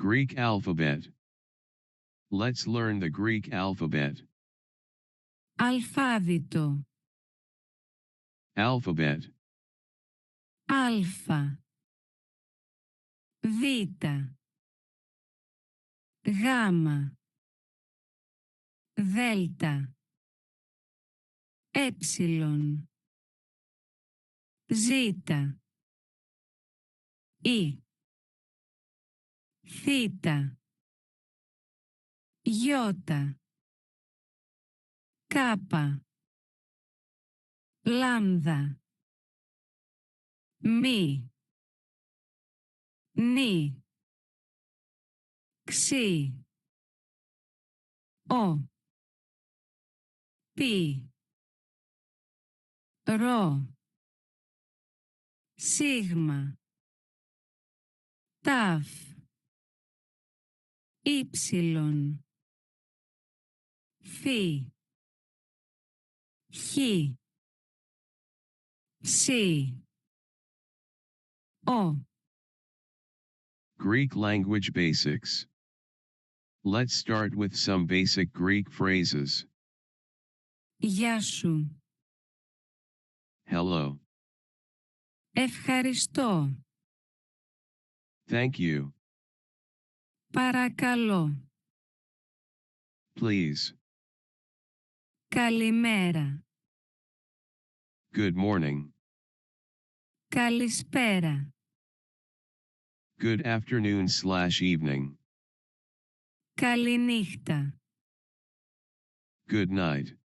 Greek alphabet. Let's learn the Greek alphabet. Αλφάβητο. Alphabet. Αλφα. Β. Γάμα. Δέλτα. Έψιλον. Ζήτα. Ι. Θήτα. Γιώτα. Κάπα. Λάμδα. Μη. Νη. Ξι. Ο. Πι. Ρο. Σίγμα. Ταφ. Ήψιλον. Φι. Χ. Ψι. Ο. Greek language basics. Let's start with some basic Greek phrases. Γεια σου. Hello. Ευχαριστώ. Thank you. Παρακαλώ. Please. Καλημέρα. Good morning. Καλησπέρα. Good afternoon/evening. Καληνύχτα. Good night.